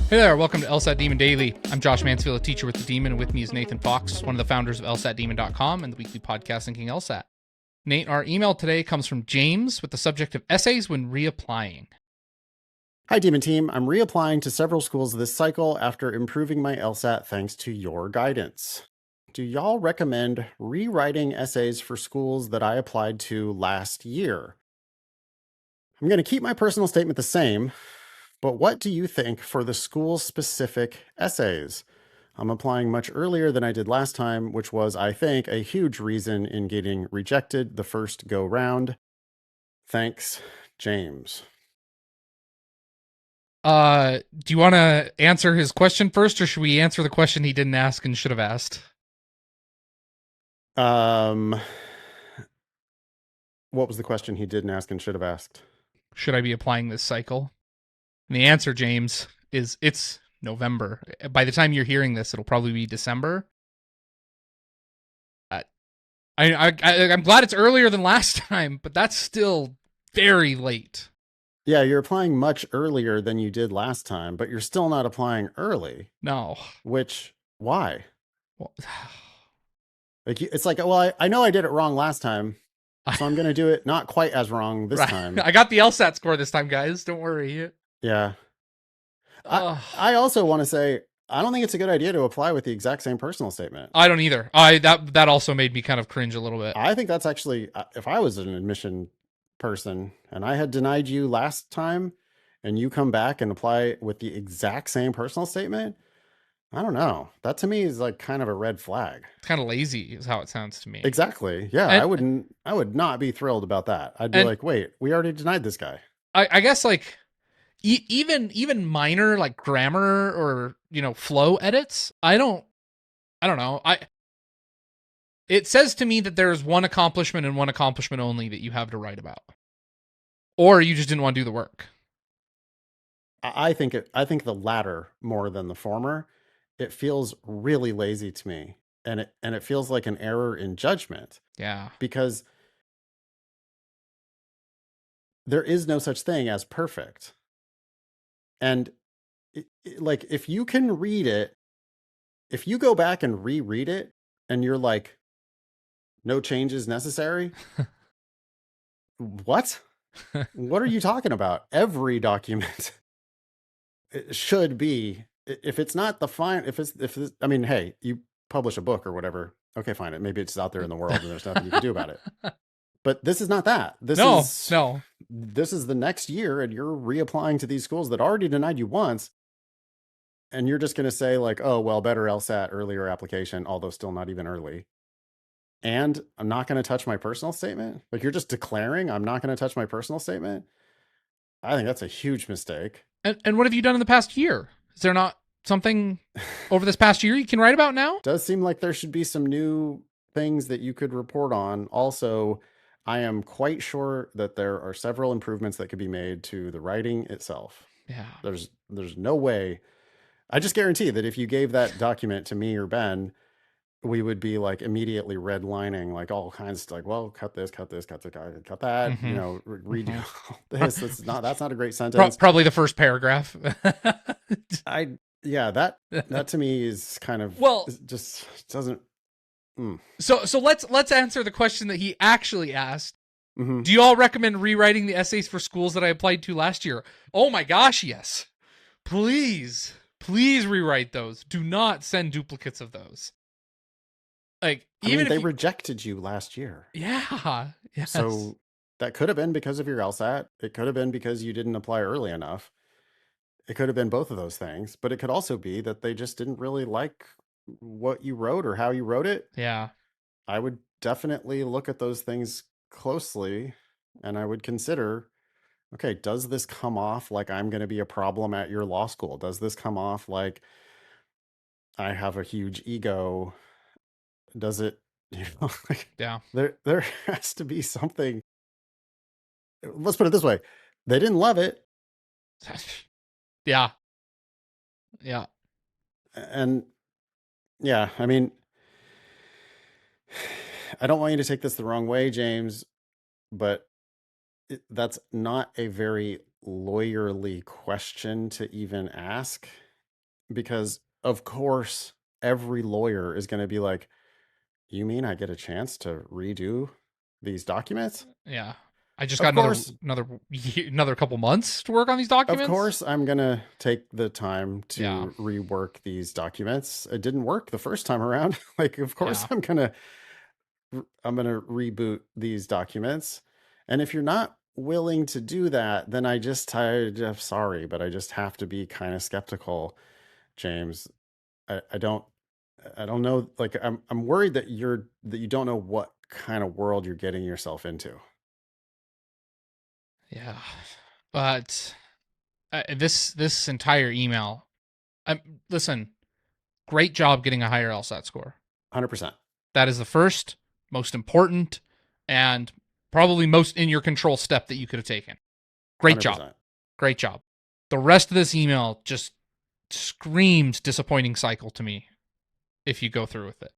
Hey there, welcome to LSAT Demon Daily. I'm Josh Mansfield, a teacher with the Demon, and with me is Nathan Fox, one of the founders of lsatdemon.com and the weekly podcast Thinking LSAT. Nate, our email today comes from James with the subject of essays when reapplying. Hi, Demon Team. I'm reapplying to several schools this cycle after improving my LSAT thanks to your guidance. Do y'all recommend rewriting essays for schools that I applied to last year? I'm going to keep my personal statement the same, but what do you think for the school-specific essays? I'm applying much earlier than I did last time, which was, I think, a huge reason in getting rejected the first go round. Thanks, James. Do you want to answer his question first, or should we answer the question he didn't ask and should have asked? What was the question he didn't ask and should have asked? Should I be applying this cycle? And the answer, James, is it's November. By the time you're hearing this, it'll probably be December. I'm glad it's earlier than last time, but that's still very late. Yeah, you're applying much earlier than you did last time, but you're still not applying early. No. Why? Well, it's like, well, I know I did it wrong last time, so I'm going to do it not quite as wrong this time. I got the LSAT score this time, guys. Don't worry. Yeah. I also want to say, I don't think it's a good idea to apply with the exact same personal statement. I don't either. That also made me kind of cringe a little bit. I think that's actually, if I was an admission person and I had denied you last time and you come back and apply with the exact same personal statement, I don't know. That to me is like kind of a red flag. It's kind of lazy is how it sounds to me. Exactly. Yeah. I would not be thrilled about that. I'd be like, wait, we already denied this guy. I guess like even minor like grammar or, flow edits. I don't know. It says to me that there's one accomplishment and one accomplishment only that you have to write about, or you just didn't want to do the work. I think the latter more than the former. It feels really lazy to me, and it feels like an error in judgment. Yeah. Because there is no such thing as perfect. And like, if you can read it, if you go back and reread it and you're like, no changes necessary. What? What are you talking about? Every document should be, if it's not the I mean, hey, you publish a book or whatever. Okay, fine. Maybe it's out there in the world and there's nothing you can do about it. But this is not that. This is the next year and you're reapplying to these schools that already denied you once. And you're just going to say like, oh, well, better LSAT earlier application, although still not even early. And I'm not going to touch my personal statement. Like, you're just declaring I'm not going to touch my personal statement. I think that's a huge mistake. And what have you done in the past year? Is there not something over this past year you can write about now? Does seem like there should be some new things that you could report on. Also, I am quite sure that there are several improvements that could be made to the writing itself. Yeah. There's no way. I just guarantee that if you gave that document to me or Ben, we would be like immediately redlining like all kinds of like, well, cut this, cut that, Mm-hmm. Redo all this. That's not a great sentence. Probably the first paragraph. That to me is kind of, just doesn't. So let's answer the question that he actually asked. Mm-hmm. Do you all recommend rewriting the essays for schools that I applied to last year? Oh my gosh, yes. Please rewrite those. Do not send duplicates of those. Like, they rejected you last year. Yeah. Yes. So that could have been because of your LSAT. It could have been because you didn't apply early enough. It could have been both of those things, but it could also be that they just didn't really like what you wrote or how you wrote it. Yeah. I would definitely look at those things closely and I would consider, okay, does this come off like I'm going to be a problem at your law school? Does this come off like I have a huge ego? Does it, yeah, there has to be something. Let's put it this way. They didn't love it. Yeah. And yeah, I mean, I don't want you to take this the wrong way, James, but that's not a very lawyerly question to even ask. because of course every lawyer is going to be like, you mean I get a chance to redo these documents? Yeah. I just Of got course, another couple months to work on these documents. I'm going to take the time Yeah. to rework these documents. It didn't work the first time around. Like, of course Yeah. I'm going to reboot these documents. And if you're not willing to do that, then I'm sorry, but I just have to be kind of skeptical, James. I don't know. Like, I'm worried that you don't know what kind of world you're getting yourself into. Yeah. But this entire email, listen, great job getting a higher LSAT score. 100%. That is the first, most important, and probably most in your control step that you could have taken. Great job. 100%. Great job. The rest of this email just screams disappointing cycle to me if you go through with it.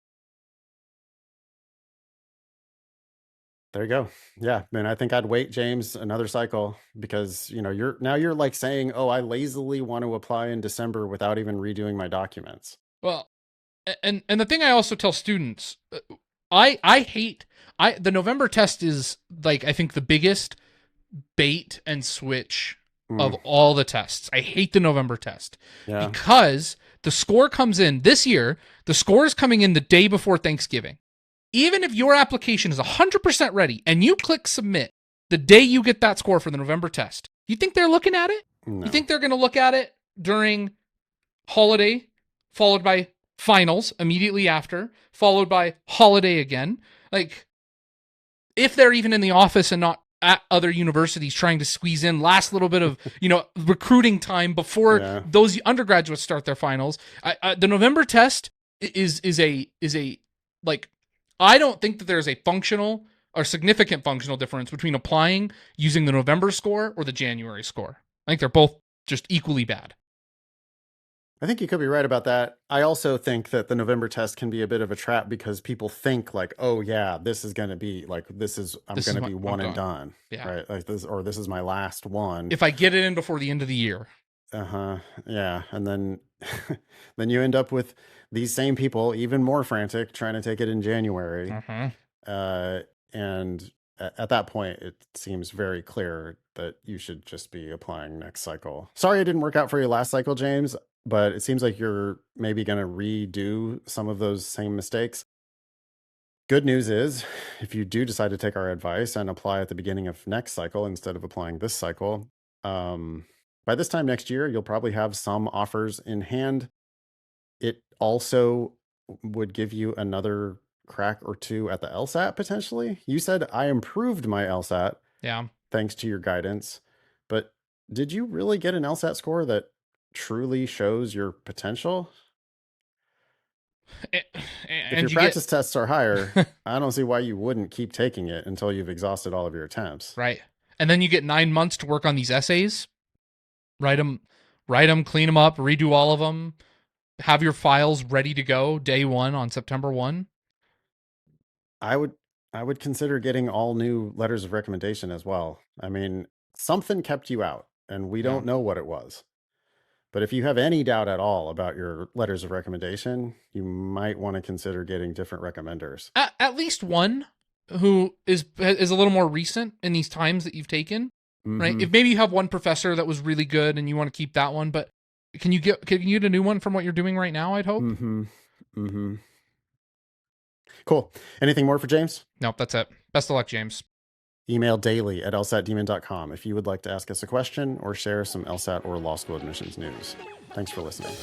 There you go. Yeah, man, I think I'd wait, James, another cycle, because you're like saying, "Oh, I lazily want to apply in December without even redoing my documents." Well, and the thing I also tell students, I hate the November test is like I think the biggest bait and switch of all the tests. I hate the November test because the score comes in this year. The score is coming in the day before Thanksgiving. Even if your application is 100% ready and you click submit the day you get that score for the November test, you think they're looking at it? No. You think they're going to look at it during holiday, followed by finals immediately after, followed by holiday again? Like, if they're even in the office and not at other universities trying to squeeze in last little bit of recruiting time before those undergraduates start their finals, the November test is a like, I don't think that there's a functional or significant functional difference between applying using the November score or the January score. I think they're both just equally bad. I think you could be right about that. I also think that the November test can be a bit of a trap because people think like, oh yeah, this is going to be like, I'm going to be one and done. Yeah. Right. Like this is my last one. If I get it in before the end of the year. Yeah. And then, then you end up with these same people, even more frantic, trying to take it in January. And at that point, it seems very clear that you should just be applying next cycle. Sorry it didn't work out for you last cycle, James, but it seems like you're maybe going to redo some of those same mistakes. Good news is, if you do decide to take our advice and apply at the beginning of next cycle instead of applying this cycle, by this time next year, you'll probably have some offers in hand. It also would give you another crack or two at the LSAT potentially. You said I improved my LSAT. Yeah. Thanks to your guidance. But did you really get an LSAT score that truly shows your potential? If your practice tests are higher, I don't see why you wouldn't keep taking it until you've exhausted all of your attempts. Right. And then you get 9 months to work on these essays. Write them, clean them up, redo all of them. Have your files ready to go day one on September 1. I would consider getting all new letters of recommendation as well. I mean, something kept you out, and we don't know what it was. But if you have any doubt at all about your letters of recommendation, you might want to consider getting different recommenders. At least one who is a little more recent in these times that you've taken, right? If maybe you have one professor that was really good and you want to keep that one, but can you get a new one from what you're doing right now, I'd hope? Cool. Anything more for James? Nope, that's it. Best of luck, James. Email daily@lsatdemon.com if you would like to ask us a question or share some LSAT or law school admissions news. Thanks for listening.